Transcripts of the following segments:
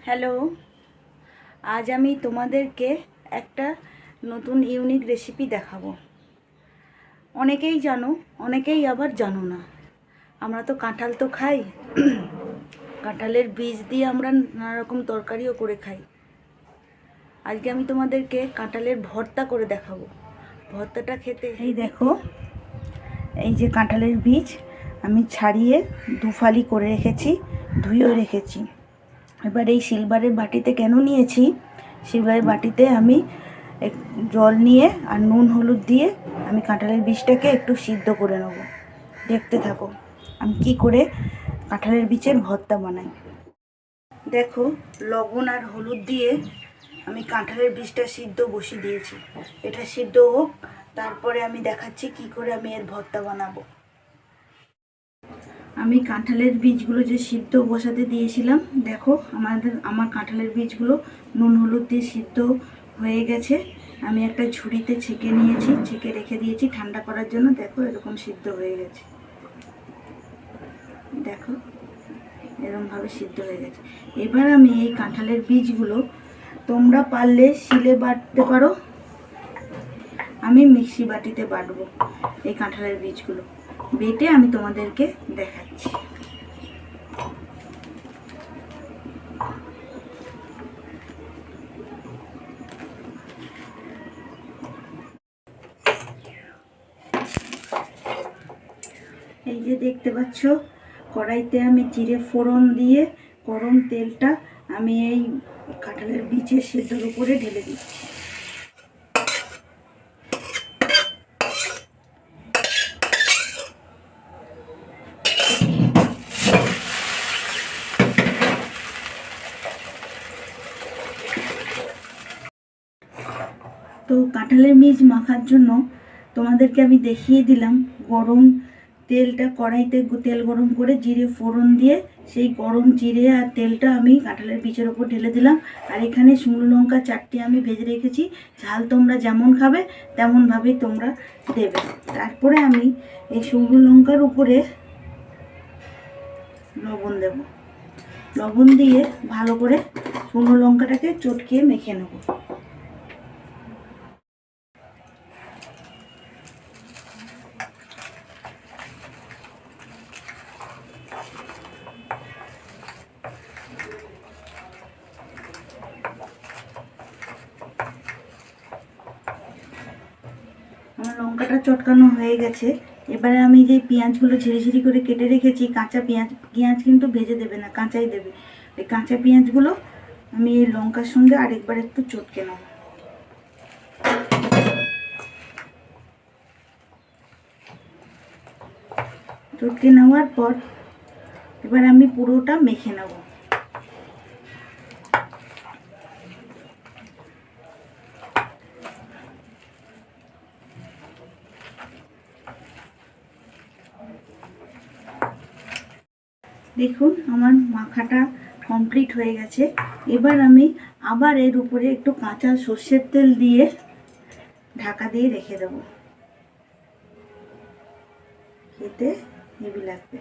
Hello, আজ আমি তোমাদেরকে একটা নতুন ইউনিক রেসিপি দেখাবো। অনেকেই জানো, অনেকেই আবার জানো না। আমরা তো কাঁঠাল তো খাই, কাঁঠালের বীজ দিয়ে আমরা নানা রকম তরকারিও করে খাই। আজকে আমি তোমাদেরকে কাঁঠালের ভর্তা করে দেখাবো। ভর্তাটা খেতে এই দেখো, এই যে কাঁঠালের বীজ আমি ছাড়িয়ে দুফালি করে রেখেছি, ধুয়েও রেখেছি। এবার এই সিলভারের বাটিতে কেন নিয়েছি, সিলভারের বাটিতে আমি জল নিয়ে আর নুন হলুদ দিয়ে আমি কাঁঠালের বীজটাকে একটু সিদ্ধ করে নেব। দেখতে থাকো আমি কি করে কাঁঠালের বীজের ভর্তা বানাই। দেখো, লবণ আর হলুদ দিয়ে আমি কাঁঠালের বীজটা সিদ্ধ বসিয়ে দিয়েছি। এটা সিদ্ধ হোক, তারপরে আমি দেখাচ্ছি কি করে আমি এর ভর্তা বানাবো। আমি কাঁঠালের বীজগুলো যে সিদ্ধ বসাতে দিয়েছিলাম, দেখো আমার কাঁঠালের বীজগুলো নুন হলুদ দিয়ে সিদ্ধ হয়ে গেছে। আমি একটা ঝুড়িতে ছেঁকে নিয়েছি, ছেঁকে রেখে দিয়েছি ঠান্ডা করার জন্য। দেখো এরকম সিদ্ধ হয়ে গেছে, দেখো এরকমভাবে সিদ্ধ হয়ে গেছে। এবার আমি এই কাঁঠালের বীজগুলো, তোমরা পারলে শিলে বাটতে পারো, আমি মিক্সি বাটিতে বাটবো। এই কাঁঠালের বীজগুলো বেটে আমি তোমাদেরকে দেখাচ্ছি। এই যে দেখতে পাচ্ছ, কড়াইতে আমি জিরে ফোড়ন দিয়ে গরম তেলটা আমি এই কাঁঠালের বীজের সিদ্ধর উপরে ঢেলে দিচ্ছি। তো কাঁঠালের বীজ মাখার জন্য তোমাদেরকে আমি দেখিয়ে দিলাম। গরম তেলটা, কড়াইতে তেল গরম করে জিরে ফোড়ন দিয়ে সেই গরম জিরে আর তেলটা আমি কাঁঠালের বীজের ওপর ঢেলে দিলাম। আর এখানে শুকনো লঙ্কা 4টে আমি ভেজে রেখেছি। ঝাল তোমরা যেমন খাবে তেমনভাবেই তোমরা দেবে। তারপরে আমি এই শুকনো লঙ্কার উপরে লবণ দেব। লবণ দিয়ে ভালো করে শুকনো লঙ্কাটাকে চটকিয়ে মেখে নেব। আমার লঙ্কাটা চটকানো হয়ে গেছে। এবারে আমি যে পেঁয়াজগুলো ঝিরিঝিরি করে কেটে রেখেছি, কাঁচা পেঁয়াজ, পেঁয়াজ কিন্তু ভেজে দেবে না, কাঁচাই দেবে। এই কাঁচা পেঁয়াজগুলো আমি এই লঙ্কার সঙ্গে আরেকবার একটু চটকে নেব। চটকে নেওয়ার পর এবার আমি পুরোটা মেখে নেব। দেখুন আমার মাখাটা কমপ্লিট হয়ে গেছে। এবার আমি আবার এর উপরে একটু কাঁচা সর্ষের তেল দিয়ে ঢাকা দিয়ে রেখে দেবো। খেতে হেভি লাগবে।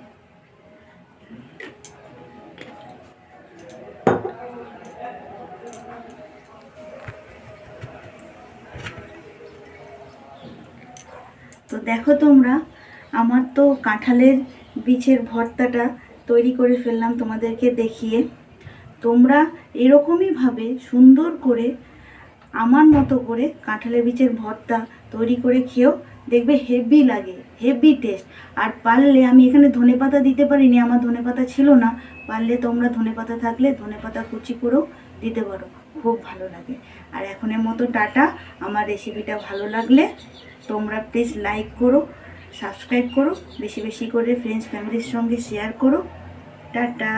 তো দেখো তোমরা, আমার তো কাঁঠালের বীজের ভর্তাটা তৈরি করে ফেললাম তোমাদেরকে দেখিয়ে। তোমরা এরকমইভাবে সুন্দর করে আমার মতো করে কাঁঠালের বীজের ভর্তা তৈরি করে খেও, দেখবে হেভি লাগে, হেভি টেস্ট। আর পারলে, আমি এখানে ধনেপাতা দিতে পারিনি, আমার ধনেপাতা ছিল না, পারলে তোমরা ধনেপাতা থাকলে ধনেপাতা কুচি করেও দিতে পারো, খুব ভালো লাগে। আর এখনের মতো টাটা। আমার রেসিপিটা ভালো লাগলে তোমরা প্লিজ লাইক করো, সাবস্ক্রাইব করো, বেশি বেশি করে ফ্রেন্ডস ফ্যামিলির সঙ্গে শেয়ার করো। টাটা।